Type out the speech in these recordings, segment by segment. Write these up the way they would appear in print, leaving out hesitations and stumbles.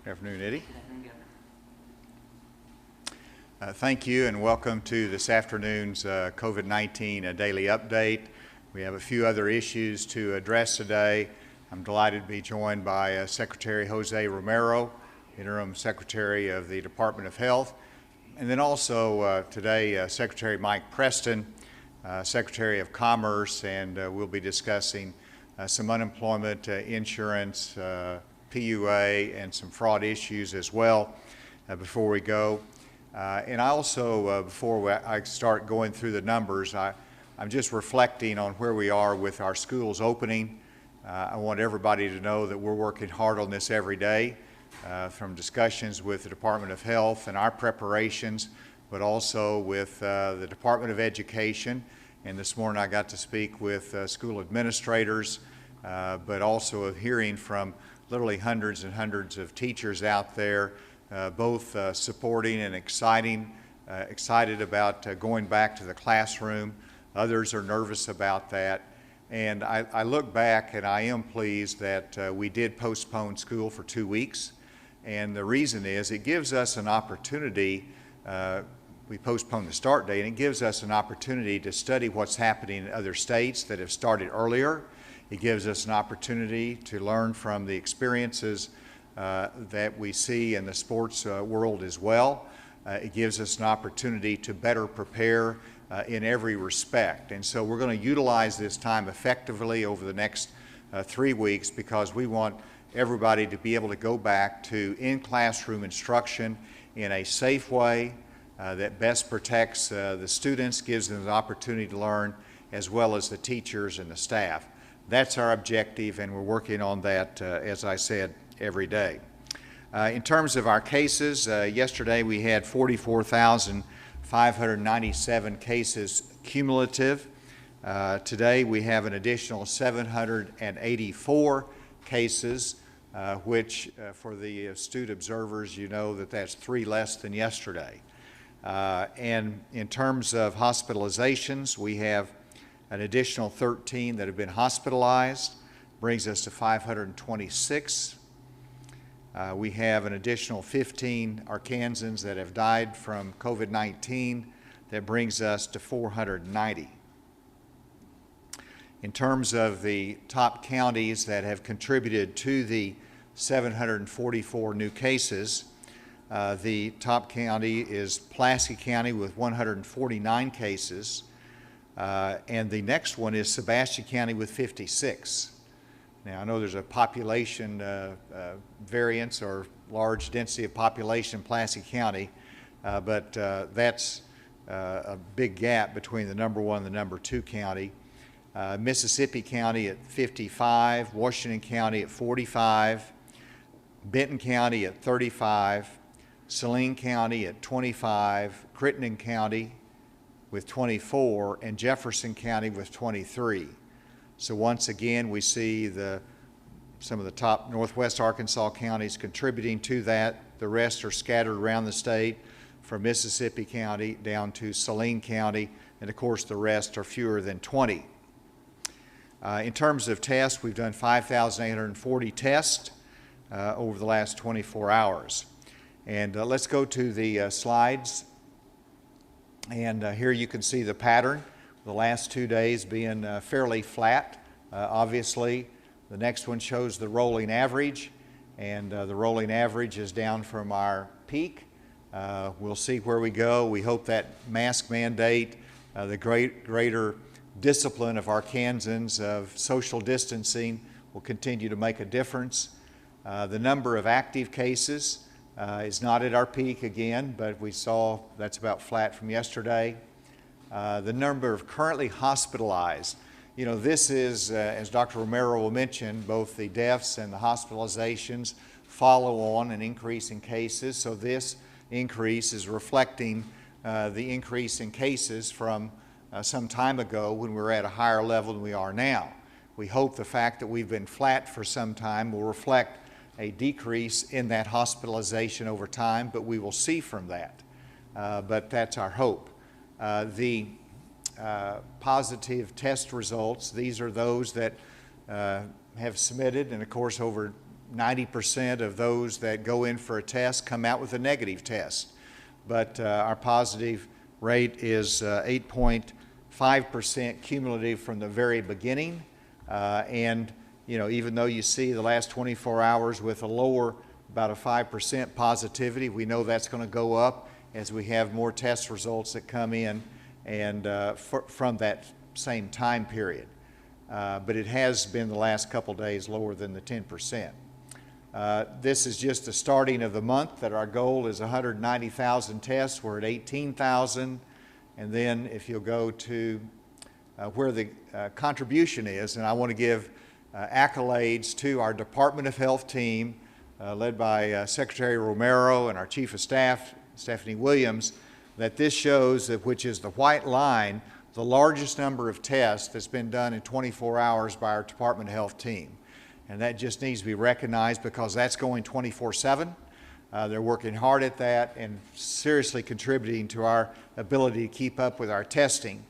Good afternoon, Eddie. Good afternoon, Governor. Thank you and welcome to this afternoon's COVID-19 daily update. We have a few other issues to address today. I'm delighted to be joined by Secretary Jose Romero, Interim Secretary of the Department of Health, and then also today Secretary Mike Preston, Secretary of Commerce, and we'll be discussing some unemployment insurance, PUA, and some fraud issues as well before we go. And I also, before I start going through the numbers, I'm just reflecting on where we are with our schools opening. I want everybody to know that we're working hard on this every day, from discussions with the Department of Health and our preparations, but also with the Department of Education. And this morning I got to speak with school administrators, but also hearing from literally hundreds and hundreds of teachers out there, both supporting and excited about going back to the classroom. Others are nervous about that. And I look back and I am pleased that we did postpone school for 2 weeks. And the reason is it gives us an opportunity, we postponed the start date, and it gives us an opportunity to study what's happening in other states that have started earlier. It gives us an opportunity to learn from the experiences that we see in the sports world as well. It gives us an opportunity to better prepare in every respect. And so we're going to utilize this time effectively over the next 3 weeks, because we want everybody to be able to go back to in-classroom instruction in a safe way that best protects the students, gives them the opportunity to learn, as well as the teachers and the staff. That's our objective, and we're working on that, as I said, every day. In terms of our cases, yesterday we had 44,597 cases cumulative. Today we have an additional 784 cases, which for the astute observers, you know that that's 3 less than yesterday. And in terms of hospitalizations, we have an additional 13 that have been hospitalized, brings us to 526. We have an additional 15 Arkansans that have died from COVID-19. That brings us to 490. In terms of the top counties that have contributed to the 744 new cases, the top county is Pulaski County with 149 cases. And the next one is Sebastian County with 56. Now, I know there's a population variance or large density of population in Pulaski County, but that's a big gap between the number 1 and the number 2 county. Mississippi County at 55, Washington County at 45, Benton County at 35, Saline County at 25, Crittenden County with 24, and Jefferson County with 23. So once again, we see some of the top Northwest Arkansas counties contributing to that. The rest are scattered around the state, from Mississippi County down to Saline County, and of course the rest are fewer than 20. In terms of tests, we've done 5,840 tests over the last 24 hours. And let's go to the slides. And here you can see the pattern, the last 2 days being fairly flat. Obviously, the next one shows the rolling average, and the rolling average is down from our peak. We'll see where we go. We hope that mask mandate, the greater discipline of Arkansans of social distancing will continue to make a difference. The number of active cases is not at our peak again, but we saw that's about flat from yesterday. The number of currently hospitalized, you know, this is, as Dr. Romero will mention, both the deaths and the hospitalizations follow on an increase in cases. So this increase is reflecting the increase in cases from some time ago when we were at a higher level than we are now. We hope the fact that we've been flat for some time will reflect a decrease in that hospitalization over time, but we will see from that. But that's our hope. The positive test results, these are those that have submitted, and of course over 90% of those that go in for a test come out with a negative test. But our positive rate is 8.5% cumulative from the very beginning. And even though you see the last 24 hours with a lower, about a 5% positivity, we know that's going to go up as we have more test results that come in and from that same time period. But it has been the last couple days lower than the 10%. This is just the starting of the month, that our goal is 190,000 tests. We're at 18,000. And then if you'll go to where the contribution is, and I want to give accolades to our Department of Health team, led by Secretary Romero and our Chief of Staff, Stephanie Williams, that this shows that, which is the white line, the largest number of tests that's been done in 24 hours by our Department of Health team. And that just needs to be recognized, because that's going 24/7. They're working hard at that and seriously contributing to our ability to keep up with our testing.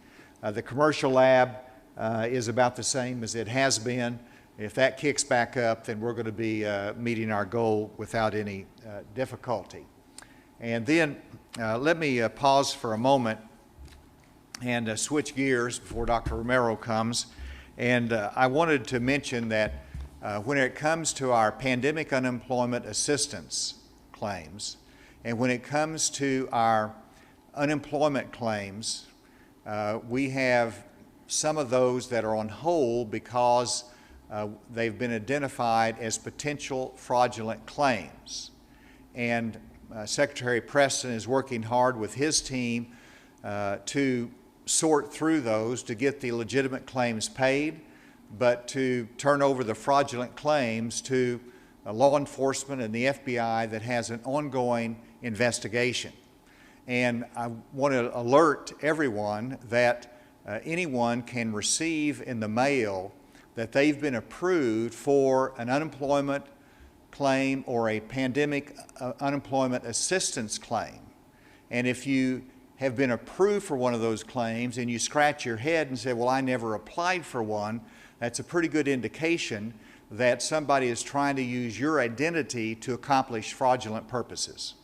The commercial lab is about the same as it has been. If that kicks back up, then we're going to be meeting our goal without any difficulty. And then let me pause for a moment and switch gears before Dr. Romero comes. And I wanted to mention that when it comes to our pandemic unemployment assistance claims, and when it comes to our unemployment claims, we have some of those that are on hold because they've been identified as potential fraudulent claims. And Secretary Preston is working hard with his team to sort through those to get the legitimate claims paid, but to turn over the fraudulent claims to law enforcement and the FBI that has an ongoing investigation. And I want to alert everyone that anyone can receive in the mail that they've been approved for an unemployment claim or a pandemic unemployment assistance claim. And if you have been approved for one of those claims and you scratch your head and say, well, I never applied for one, that's a pretty good indication that somebody is trying to use your identity to accomplish fraudulent purposes.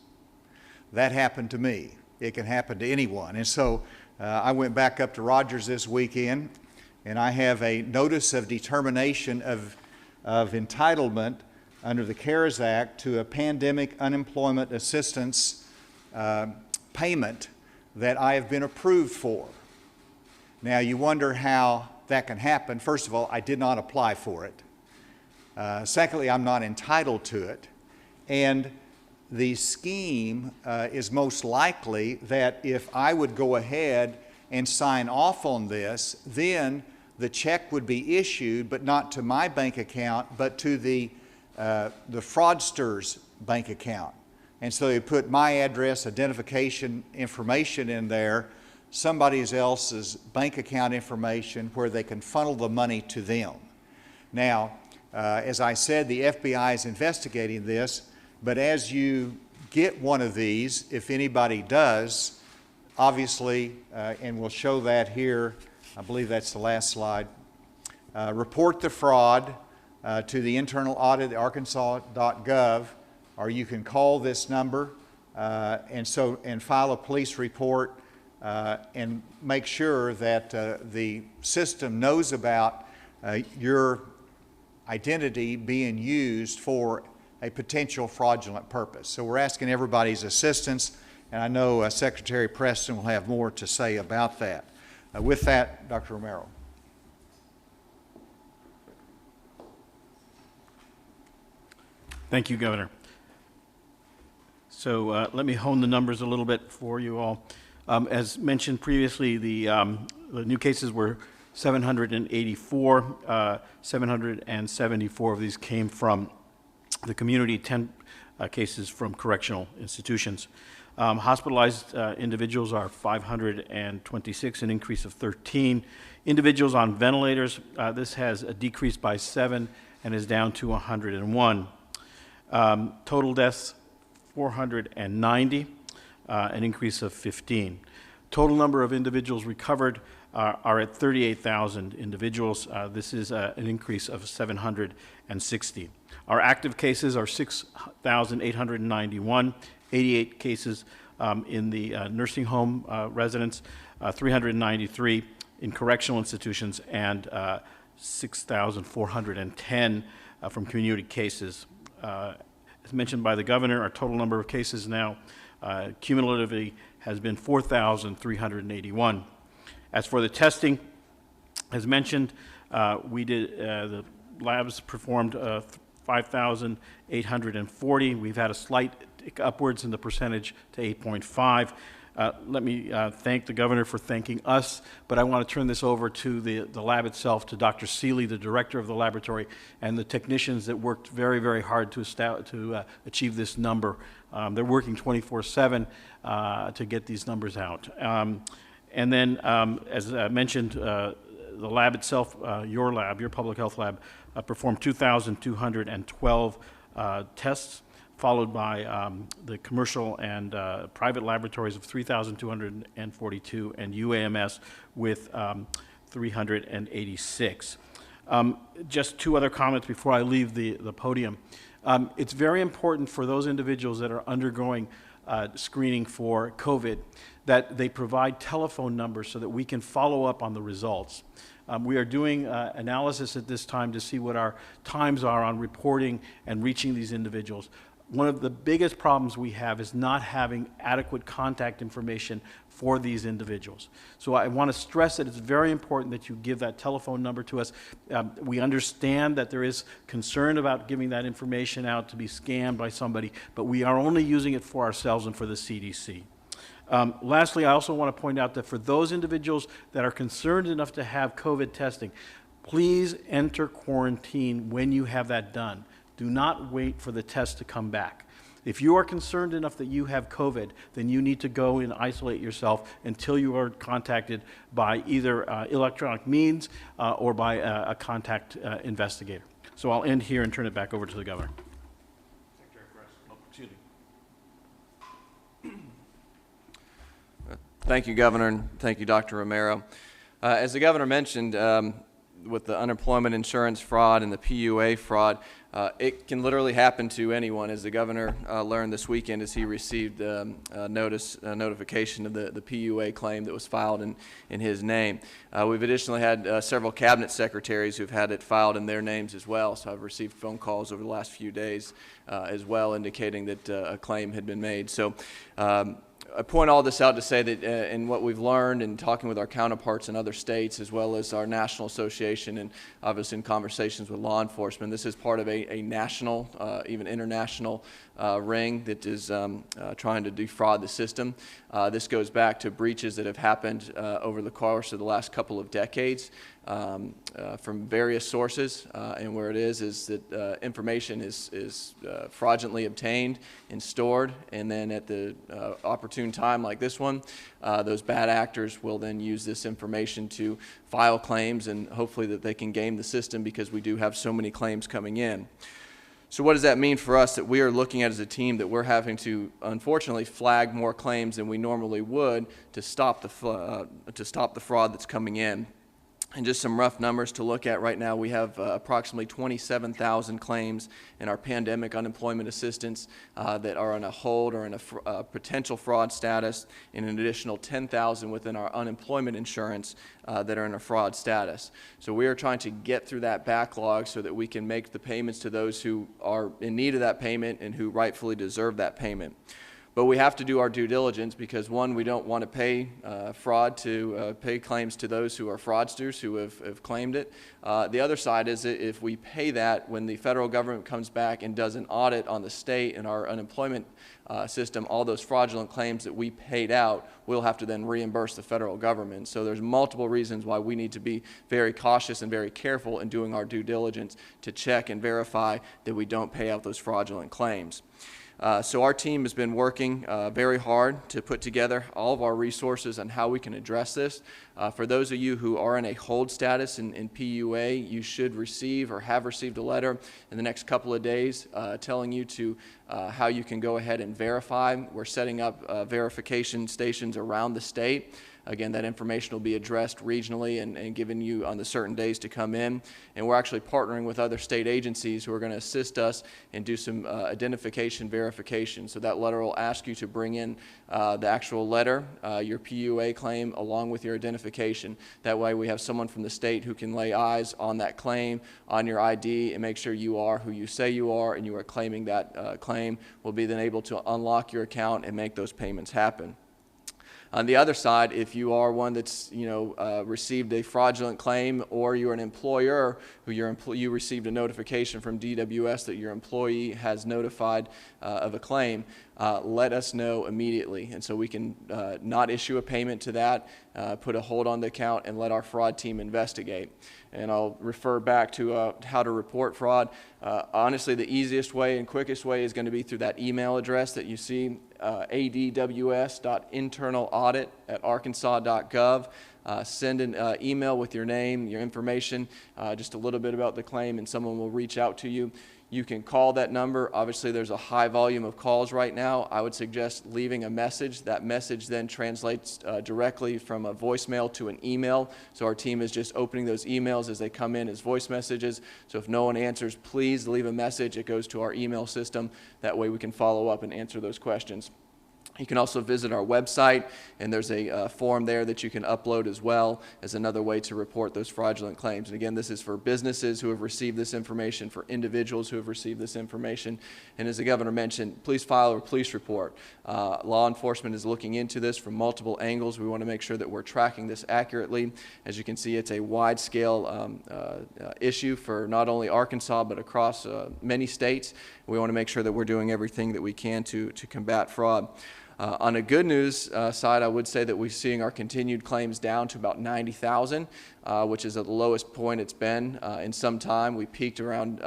That happened to me. It can happen to anyone. And so I went back up to Rogers this weekend, and I have a notice of determination of entitlement under the CARES Act to a pandemic unemployment assistance payment that I have been approved for. Now, you wonder how that can happen. First of all, I did not apply for it. Secondly, I'm not entitled to it. And the scheme is most likely that if I would go ahead and sign off on this, then the check would be issued, but not to my bank account, but to the fraudster's bank account. And so they put my address, identification information in there, somebody else's bank account information, where they can funnel the money to them. Now, as I said, the FBI is investigating this, but as you get one of these, if anybody does, obviously, and we'll show that here, I believe that's the last slide, report the fraud to the internal audit at arkansas.gov, or you can call this number and file a police report and make sure that the system knows about your identity being used for a potential fraudulent purpose. So we're asking everybody's assistance, and I know Secretary Preston will have more to say about that. With that, Dr. Romero. Thank you, Governor. So let me hone the numbers a little bit for you all. As mentioned previously, the new cases were 784. 774 of these came from the community, 10 cases from correctional institutions. Hospitalized individuals are 526, an increase of 13. Individuals on ventilators, this has a decrease by 7 and is down to 101. Total deaths, 490, an increase of 15. Total number of individuals recovered are at 38,000 individuals. This is an increase of 760. Our active cases are 6,891, 88 cases in the nursing home residents, 393 in correctional institutions, and 6,410 from community cases. As mentioned by the governor, our total number of cases now cumulatively has been 4,381. As for the testing, as mentioned, the labs performed 5,840. We've had a slight tick upwards in the percentage to 8.5. Let me thank the governor for thanking us, but I want to turn this over to the lab itself, to Dr. Seeley, the director of the laboratory, and the technicians that worked very, very hard to achieve this number. They're working 24/7 to get these numbers out. And then, as I mentioned, the lab itself, your public health lab, performed 2,212 tests, followed by the commercial and private laboratories of 3,242, and UAMS with 386. Just two other comments before I leave the podium. It's very important for those individuals that are undergoing screening for COVID that they provide telephone numbers so that we can follow up on the results. We are doing analysis at this time to see what our times are on reporting and reaching these individuals. One of the biggest problems we have is not having adequate contact information for these individuals. So I want to stress that it's very important that you give that telephone number to us. We understand that there is concern about giving that information out to be scammed by somebody, but we are only using it for ourselves and for the CDC. Lastly, I also want to point out that for those individuals that are concerned enough to have COVID testing, please enter quarantine when you have that done. Do not wait for the test to come back. If you are concerned enough that you have COVID, then you need to go and isolate yourself until you are contacted by either electronic means or by a contact investigator. So I'll end here and turn it back over to the governor. Thank you, Governor, and thank you, Dr. Romero. As the governor mentioned, with the unemployment insurance fraud and the PUA fraud, it can literally happen to anyone, as the governor learned this weekend as he received notification of the PUA claim that was filed in his name. We've additionally had several cabinet secretaries who've had it filed in their names as well, so I've received phone calls over the last few days as well indicating that a claim had been made. So I point all this out to say that in what we've learned in talking with our counterparts in other states, as well as our national association, and obviously in conversations with law enforcement, this is part of a national, even international ring that is trying to defraud the system. This goes back to breaches that have happened over the course of the last couple of decades from various sources, and where it is that information is fraudulently obtained and stored, and then at the opportune time like this one, those bad actors will then use this information to file claims, and hopefully that they can game the system because we do have so many claims coming in. So what does that mean for us that we are looking at as a team that we're having to unfortunately flag more claims than we normally would to stop the fraud that's coming in? And just some rough numbers to look at right now, we have approximately 27,000 claims in our pandemic unemployment assistance that are on a hold or in a potential fraud status, and an additional 10,000 within our unemployment insurance that are in a fraud status. So we are trying to get through that backlog so that we can make the payments to those who are in need of that payment and who rightfully deserve that payment. But we have to do our due diligence because, one, we don't want to pay pay claims to those who are fraudsters who have claimed it. The other side is that if we pay that, when the federal government comes back and does an audit on the state and our unemployment system, all those fraudulent claims that we paid out, we'll have to then reimburse the federal government. So there's multiple reasons why we need to be very cautious and very careful in doing our due diligence to check and verify that we don't pay out those fraudulent claims. So our team has been working very hard to put together all of our resources on how we can address this. For those of you who are in a hold status in PUA, you should receive or have received a letter in the next couple of days telling you to how you can go ahead and verify. We're setting up verification stations around the state. Again, that information will be addressed regionally and given you on the certain days to come in. And we're actually partnering with other state agencies who are going to assist us and do some identification verification. So that letter will ask you to bring in the actual letter, your PUA claim, along with your identification. That way we have someone from the state who can lay eyes on that claim, on your ID, and make sure you are who you say you are and you are claiming that claim. Will be then able to unlock your account and make those payments happen. On the other side, if you are one that's received a fraudulent claim, or you're an employer who you received a notification from DWS that your employee has notified of a claim, let us know immediately, and so we can not issue a payment to that, put a hold on the account, and let our fraud team investigate. And I'll refer back to how to report fraud. Honestly, the easiest way and quickest way is going to be through that email address that you see, adws.internalaudit@arkansas.gov. Send an email with your name, your information, just a little bit about the claim, and someone will reach out to you. You can call that number. Obviously, there's a high volume of calls right now. I would suggest leaving a message. That message then translates directly from a voicemail to an email. So our team is just opening those emails as they come in as voice messages. So if no one answers, please leave a message. It goes to our email system. That way we can follow up and answer those questions. You can also visit our website, and there's a form there that you can upload as well as another way to report those fraudulent claims. And again, this is for businesses who have received this information, for individuals who have received this information. And as the governor mentioned, please file a police report. Law enforcement is looking into this from multiple angles. We want to make sure that we're tracking this accurately. As you can see, it's a wide-scale issue for not only Arkansas but across many states. We want to make sure that we're doing everything that we can to combat fraud. On a good news side, I would say that we're seeing our continued claims down to about 90,000, which is at the lowest point it's been in some time. We peaked around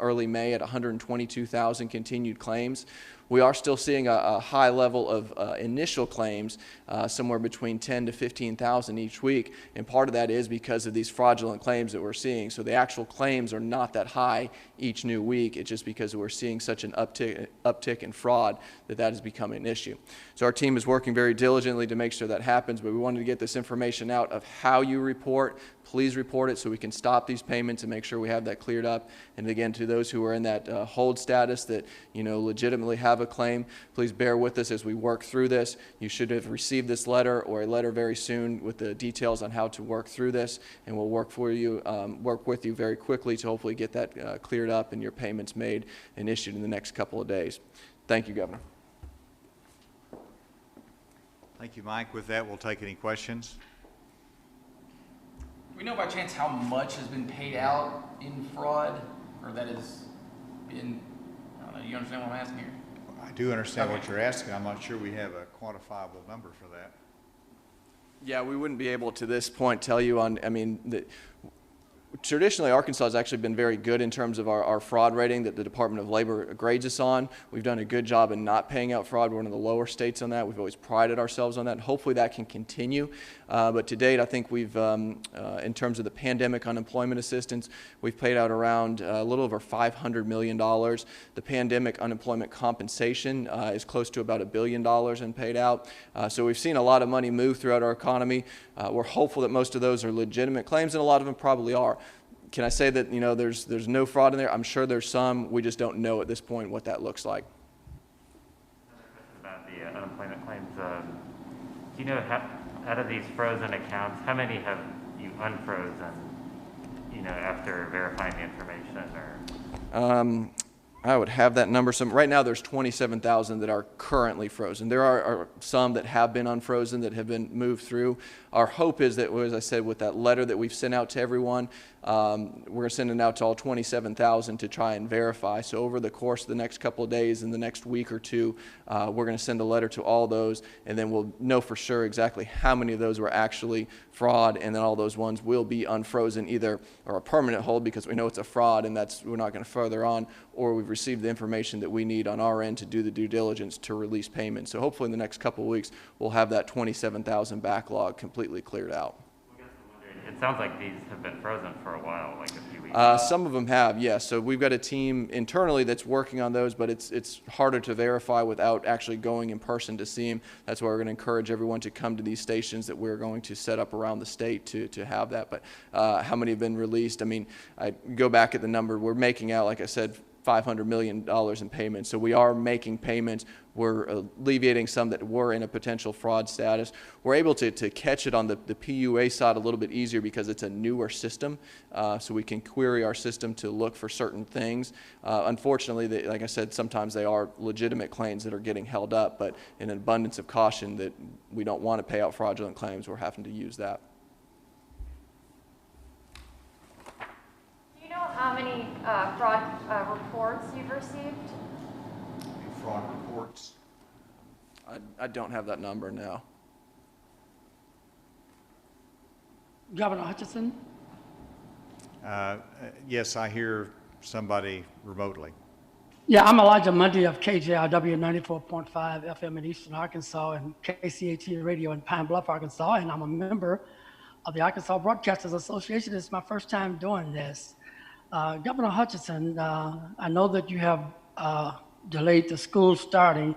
early May at 122,000 continued claims. We are still seeing a high level of initial claims, somewhere between 10 to 15,000 each week, and part of that is because of these fraudulent claims that we're seeing. So the actual claims are not that high each new week. It's just because we're seeing such an uptick in fraud that has become an issue. So our team is working very diligently to make sure that happens, but we wanted to get this information out of how you report. Please report it so we can stop these payments and make sure we have that cleared up. And again, to those who are in that hold status that legitimately have a claim, please bear with us as we work through this. You should have received this letter or a letter very soon with the details on how to work through this, and we'll work with you very quickly to hopefully get that cleared up and your payments made and issued in the next couple of days. Thank you, Governor. Thank you, Mike. With that, we'll take any questions. Do we know by chance how much has been paid out in fraud, or that has been, I don't know, you understand what I'm asking here? I do understand Okay. what you're asking. I'm not sure we have a quantifiable number for that. Yeah, we wouldn't be able to this point tell you traditionally, Arkansas has actually been very good in terms of our fraud rating that the Department of Labor grades us on. We've done a good job in not paying out fraud. We're one of the lower states on that. We've always prided ourselves on that. Hopefully that can continue. But to date, I think we've, in terms of the pandemic unemployment assistance, we've paid out around a little over $500 million. The pandemic unemployment compensation is close to about $1 billion and paid out. So we've seen a lot of money move throughout our economy. We're hopeful that most of those are legitimate claims, and a lot of them probably are. Can I say that there's no fraud in there? I'm sure there's some. We just don't know at this point what that looks like. About the unemployment claims, do you know out of these frozen accounts, how many have you unfrozen? After verifying the information, or? I would have that number. Right now, there's 27,000 that are currently frozen. There are some that have been unfrozen that have been moved through. Our hope is that, as I said, with that letter that we've sent out to everyone, we're going to send it out to all 27,000 to try and verify. So over the course of the next couple of days, in the next week or two, we're going to send a letter to all those, and then we'll know for sure exactly how many of those were actually fraud, and then all those ones will be unfrozen, either or a permanent hold because we know it's a fraud and we're not going to further on, or we've received the information that we need on our end to do the due diligence to release payment. So hopefully in the next couple of weeks, we'll have that 27,000 backlog completely cleared out. It sounds like these have been frozen for a while, like a few weeks. Some of them have, yes. So we've got a team internally that's working on those, but it's harder to verify without actually going in person to see them. That's why we're going to encourage everyone to come to these stations that we're going to set up around the state to have that. But how many have been released? I mean, I go back at the number. We're making out, like I said, $500 million in payments. So we are making payments. We're alleviating some that were in a potential fraud status. We're able to catch it on the PUA side a little bit easier because it's a newer system. So we can query our system to look for certain things. Unfortunately, like I said, sometimes they are legitimate claims that are getting held up, but in an abundance of caution that we don't want to pay out fraudulent claims, we're having to use that. Do you know how many fraud reports you've received? Fraud reports. I don't have that number now. Governor Hutchinson? Yes, I hear somebody remotely. Yeah, I'm Elijah Mundy of KJRW 94.5 FM in Eastern Arkansas and KCAT Radio in Pine Bluff, Arkansas, and I'm a member of the Arkansas Broadcasters Association. It's my first time doing this. Governor Hutchinson, I know that you have delayed the school starting,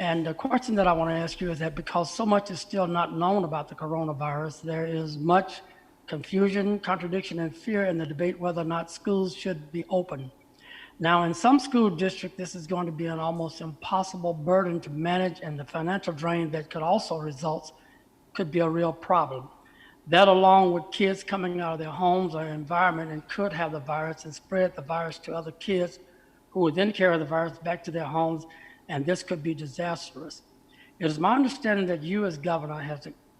and the question that I want to ask you is that because so much is still not known about the coronavirus, there is much confusion, contradiction, and fear in the debate whether or not schools should be open. Now, in some school districts, this is going to be an almost impossible burden to manage, and the financial drain that could also result could be a real problem. That, along with kids coming out of their homes or environment and could have the virus and spread the virus to other kids who would then carry the virus back to their homes, and this could be disastrous. It is my understanding that you as governor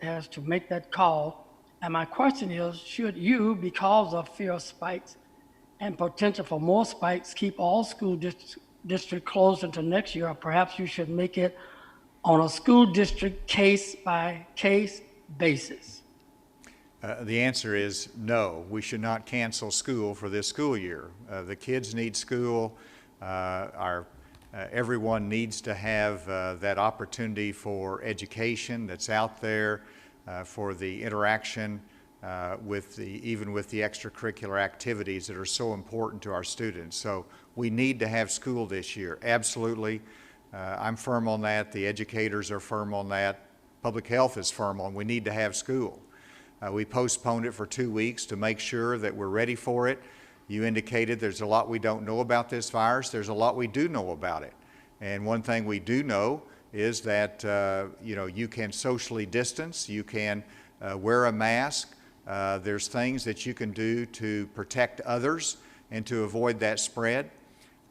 has to make that call, and my question is, should you, because of fear of spikes and potential for more spikes, keep all school districts closed until next year, or perhaps you should make it on a school district case-by-case basis? The answer is no. We should not cancel school for this school year. The kids need school. Everyone needs to have that opportunity for education that's out there, for the interaction even with the extracurricular activities that are so important to our students. So we need to have school this year, absolutely. I'm firm on that. The educators are firm on that. Public health is firm on we need to have school. We postponed it for 2 weeks to make sure that we're ready for it. You indicated there's a lot we don't know about this virus. There's a lot we do know about it. And one thing we do know is that you can socially distance, you can wear a mask. There's things that you can do to protect others and to avoid that spread.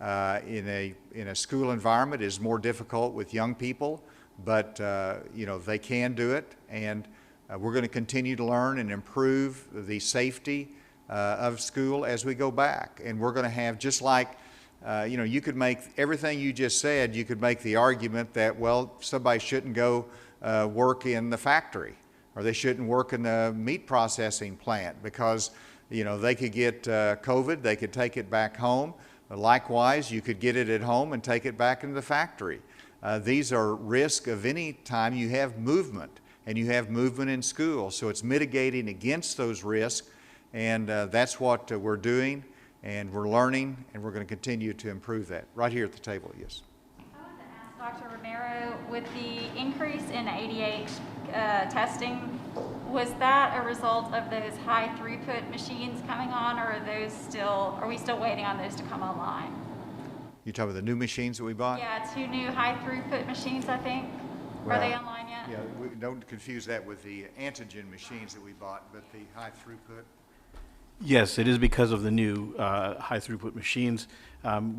In a school environment is more difficult with young people, but they can do it, and we're going to continue to learn and improve the safety of school as we go back. And we're going to have, just like you could make everything you just said, you could make the argument that, well, somebody shouldn't go work in the factory, or they shouldn't work in the meat processing plant because they could get COVID, they could take it back home. Likewise, you could get it at home and take it back into the factory. These are risks of any time you have movement, and you have movement in school. So it's mitigating against those risks, and that's what we're doing, and we're learning, and we're going to continue to improve that. Right here at the table, yes. I wanted to ask Dr. Romero, with the increase in ADH testing, was that a result of those high throughput machines coming on, or are we still waiting on those to come online? You talking about the new machines that we bought? Yeah, 2 new high throughput machines, I think. Are they online yet? Yeah, we don't confuse that with the antigen machines that we bought, but the high throughput. Yes, it is because of the new high throughput machines.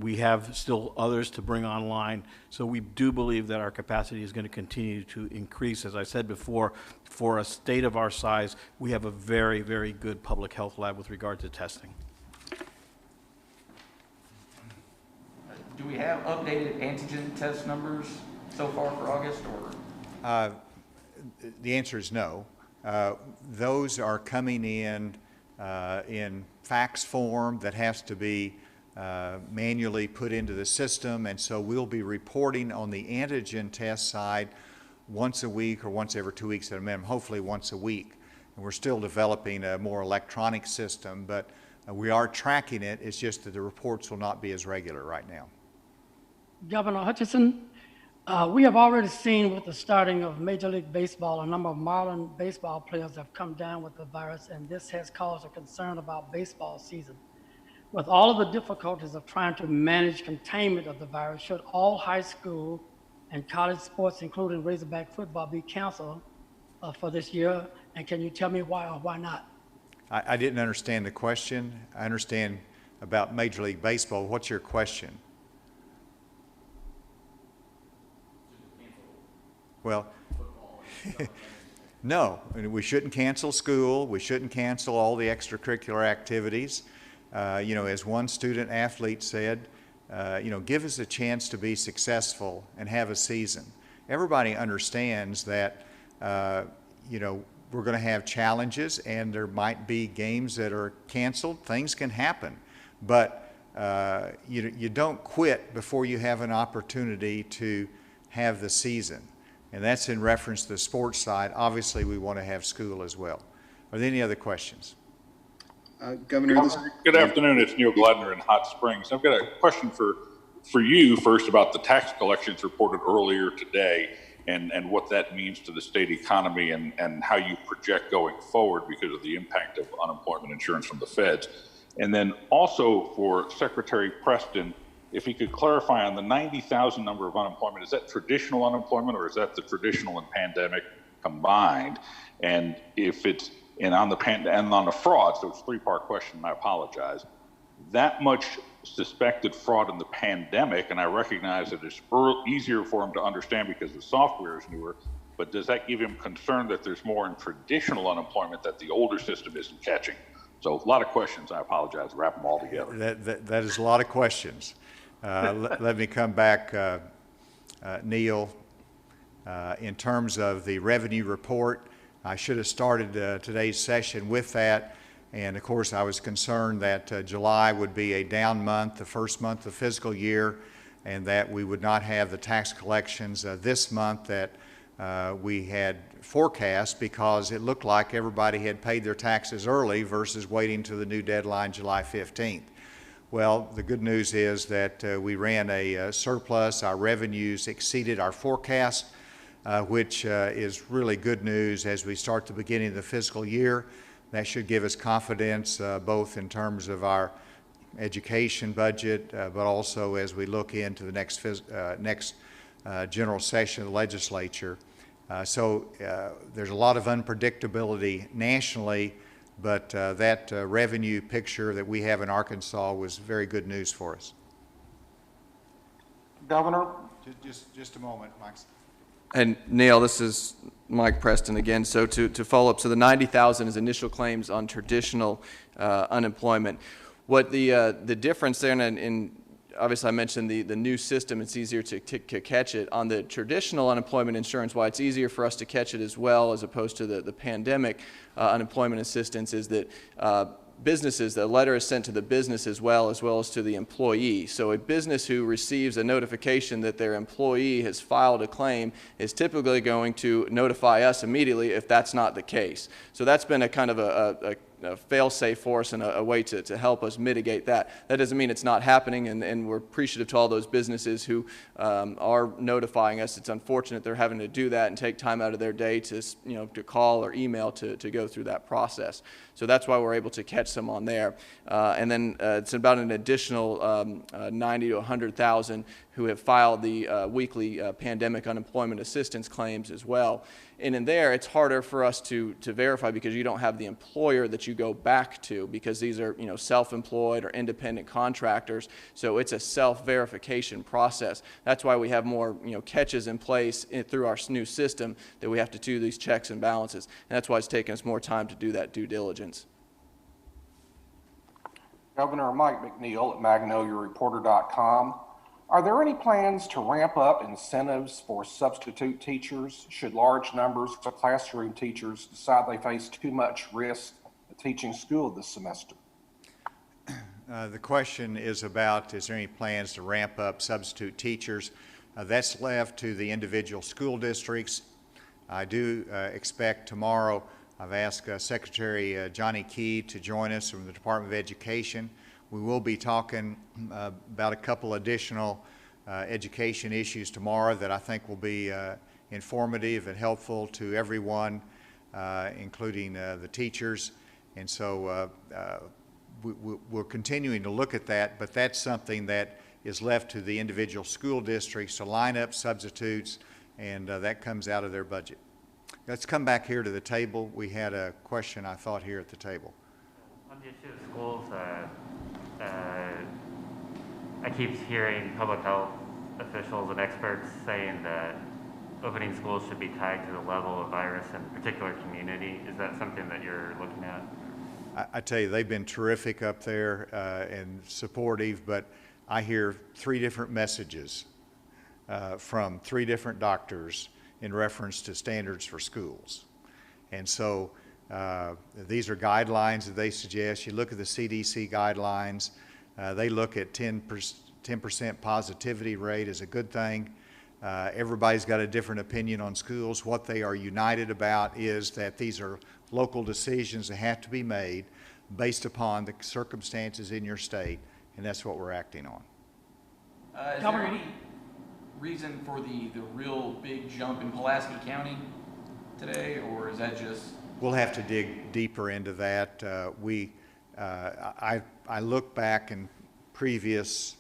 We have still others to bring online, so we do believe that our capacity is going to continue to increase. As I said before, for a state of our size, we have a very, very good public health lab with regard to testing. Do we have updated antigen test numbers so far for August, or? The answer is no. Those are coming in fax form that has to be manually put into the system, and so we'll be reporting on the antigen test side once a week or once every 2 weeks at a minimum, hopefully once a week. And we're still developing a more electronic system, but we are tracking it. It's just that the reports will not be as regular right now. Governor Hutchinson, we have already seen with the starting of Major League Baseball, a number of Marlin baseball players have come down with the virus, and this has caused a concern about baseball season. With all of the difficulties of trying to manage containment of the virus, should all high school and college sports, including Razorback football, be canceled for this year? And can you tell me why or why not? I didn't understand the question. I understand about Major League Baseball. What's your question? Well, no, we shouldn't cancel school. We shouldn't cancel all the extracurricular activities. You know, as one student athlete said, you know, give us a chance to be successful and have a season. Everybody understands that, you know, we're going to have challenges and there might be games that are canceled. Things can happen, but you don't quit before you have an opportunity to have the season. And that's in reference to the sports side. Obviously, we want to have school as well. Are there any other questions? Governor, good afternoon. It's Neil Gladner in Hot Springs. I've got a question for you first about the tax collections reported earlier today and what that means to the state economy and how you project going forward because of the impact of unemployment insurance from the feds. And then also for Secretary Preston, if he could clarify on the 90,000 number of unemployment, is that traditional unemployment or is that the traditional and pandemic combined? And if it's, and on the fraud, so it's a three-part question, and I apologize, that much suspected fraud in the pandemic, and I recognize that it's easier for him to understand because the software is newer, but does that give him concern that there's more in traditional unemployment that the older system isn't catching? So a lot of questions, I apologize, wrap them all together. That is a lot of questions. Let me come back, Neil. In terms of the revenue report, I should have started today's session with that. And of course, I was concerned that July would be a down month, the first month of the fiscal year, and that we would not have the tax collections this month that we had forecast because it looked like everybody had paid their taxes early versus waiting to the new deadline, July 15th. Well, the good news is that we ran a surplus. Our revenues exceeded our forecast, which is really good news as we start the beginning of the fiscal year. That should give us confidence both in terms of our education budget, but also as we look into the next general session of the legislature. So there's a lot of unpredictability nationally, but that revenue picture that we have in Arkansas was very good news for us. Governor? Just a moment, Mike. And Neil, this is Mike Preston again. So to follow up, so the 90,000 is initial claims on traditional unemployment. What the difference there, and obviously I mentioned the new system, it's easier to catch it. On the traditional unemployment insurance, why it's easier for us to catch it as well as opposed to the pandemic unemployment assistance is that businesses, the letter is sent to the business as well as to the employee. So a business who receives a notification that their employee has filed a claim is typically going to notify us immediately if that's not the case. So that's been a kind of a fail-safe for us and a way to help us mitigate that. That doesn't mean it's not happening, and we're appreciative to all those businesses who are notifying us. It's unfortunate they're having to do that and take time out of their day to call or email to go through that process. So that's why we're able to catch some on there. And then it's about an additional 90 to 100,000 who have filed the weekly pandemic unemployment assistance claims as well. And in there, it's harder for us to verify because you don't have the employer that you go back to, because these are, self-employed or independent contractors. So it's a self-verification process. That's why we have more, catches in place through our new system, that we have to do these checks and balances. And that's why it's taking us more time to do that due diligence. Governor Mike McNeil at MagnoliaReporter.com. Are there any plans to ramp up incentives for substitute teachers should large numbers of classroom teachers decide they face too much risk of teaching school this semester? The question is about, is there any plans to ramp up substitute teachers? That's left to the individual school districts. I do expect tomorrow, I've asked Secretary Johnny Key to join us from the Department of Education. We will be talking about a couple additional education issues tomorrow that I think will be informative and helpful to everyone, including the teachers. And so we're continuing to look at that, but that's something that is left to the individual school districts to line up substitutes, and that comes out of their budget. Let's come back here to the table. We had a question, I thought, here at the table. On the issue of schools, I keep hearing public health officials and experts saying that opening schools should be tied to the level of virus in a particular community. Is that something that you're looking at? I tell you, they've been terrific up there and supportive, but I hear 3 different messages from 3 different doctors in reference to standards for schools. And so these are guidelines that they suggest. You look at the CDC guidelines, they look at 10% positivity rate as a good thing. Everybody's got a different opinion on schools. What they are united about is that these are local decisions that have to be made based upon the circumstances in your state, and that's what we're acting on. Is there any reason for the real big jump in Pulaski County today, or is that just? We'll have to dig deeper into that. I look back in previous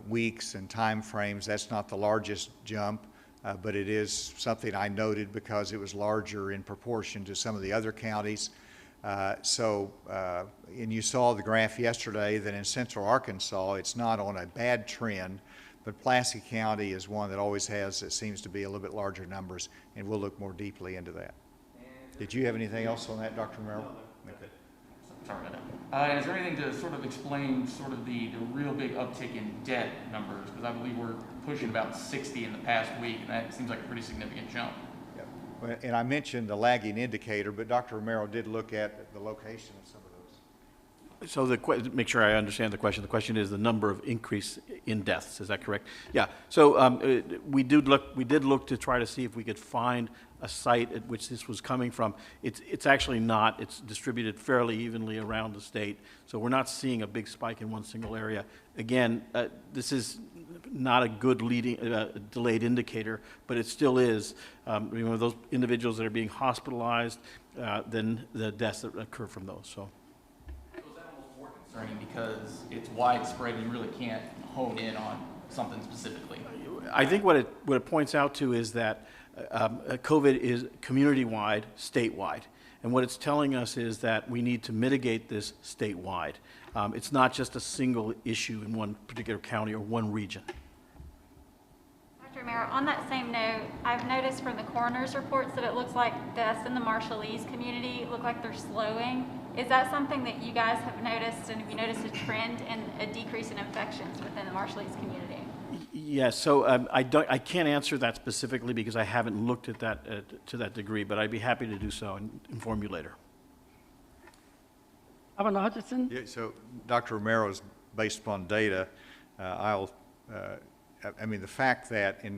weeks and time frames. That's not the largest jump, but it is something I noted because it was larger in proportion to some of the other counties. And you saw the graph yesterday that in central Arkansas, it's not on a bad trend, but Pulaski County is one that always has, it seems to be a little bit larger numbers, and we'll look more deeply into that. Did you have anything else on that, Dr. Merrill? Okay. Sorry about that. Is there anything to sort of explain sort of the real big uptick in debt numbers? Because I believe we're pushing about 60 in the past week, and that seems like a pretty significant jump. Yep. Well, and I mentioned the lagging indicator, but Dr. Romero did look at the location of some of those. So make sure I understand the question. The question is the number of increase in deaths. Is that correct? Yeah. So we did look to try to see if we could find a site at which this was coming from. It's actually not. It's distributed fairly evenly around the state. So we're not seeing a big spike in one single area. Again, this is not a good delayed indicator, but it still is. Those individuals that are being hospitalized, then the deaths that occur from those. So is that almost more concerning because it's widespread and you really can't hone in on something specifically? I think what it points out to is that COVID is community-wide, statewide. And what it's telling us is that we need to mitigate this statewide. It's not just a single issue in one particular county or one region. Dr. Romero, on that same note, I've noticed from the coroner's reports that it looks like deaths in the Marshallese community look like they're slowing. Is that something that you guys have noticed, and have you noticed a trend in a decrease in infections within the Marshallese community? Yes, so I can't answer that specifically because I haven't looked at that to that degree, but I'd be happy to do so and inform you later. Asa Hutchinson? Yeah, so Dr. Romero's based upon data. The fact that in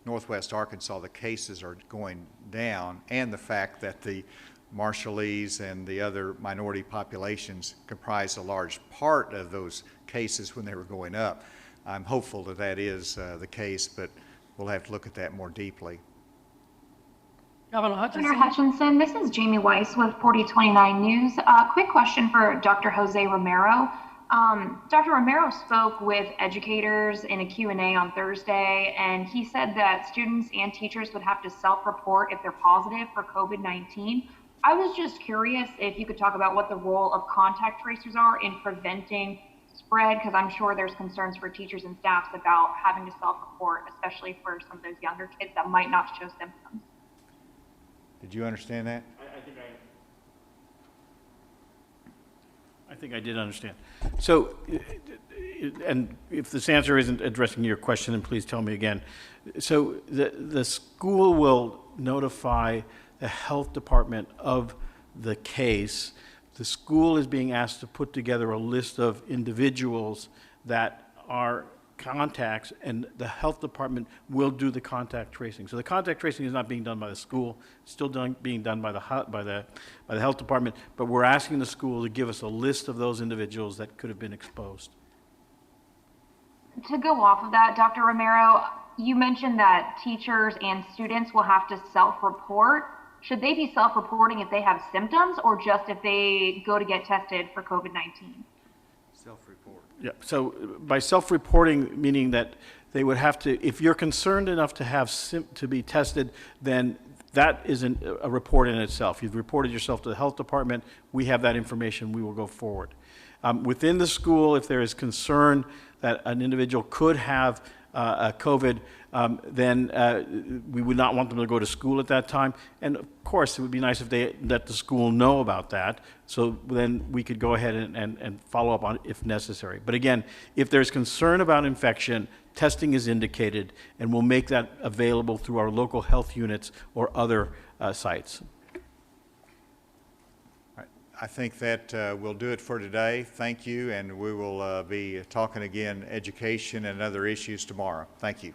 northwest Arkansas the cases are going down, and the fact that the Marshallese and the other minority populations comprise a large part of those cases when they were going up, I'm hopeful that that is the case, but we'll have to look at that more deeply. Governor Hutchinson? Governor Hutchinson, this is Jamie Weiss with 4029 News. Quick question for Dr. Jose Romero. Dr. Romero spoke with educators in a Q&A on Thursday, and he said that students and teachers would have to self-report if they're positive for COVID-19. I was just curious if you could talk about what the role of contact tracers are in preventing spread, because I'm sure there's concerns for teachers and staffs about having to self-report, especially for some of those younger kids that might not show symptoms. Did you understand that? I think I did understand. So, and if this answer isn't addressing your question, then please tell me again. So the school will notify the health department of the case. The school is being asked to put together a list of individuals that are contacts, and the health department will do the contact tracing. So the contact tracing is not being done by the school; it's still being done by the health department. But we're asking the school to give us a list of those individuals that could have been exposed. To go off of that, Dr. Romero, you mentioned that teachers and students will have to self-report. Should they be self-reporting if they have symptoms, or just if they go to get tested for COVID-19? Self-report. Yeah, so by self-reporting, meaning that they would have to, if you're concerned enough to have to be tested, then that isn't a report in itself. You've reported yourself to the health department. We have that information. We will go forward. Within the school, if there is concern that an individual could have COVID, then we would not want them to go to school at that time. And of course, it would be nice if they let the school know about that, so then we could go ahead and follow up on it if necessary. But again, if there's concern about infection, testing is indicated, and we'll make that available through our local health units or other sites. I think that will do it for today. Thank you, and we will be talking again education and other issues tomorrow. Thank you.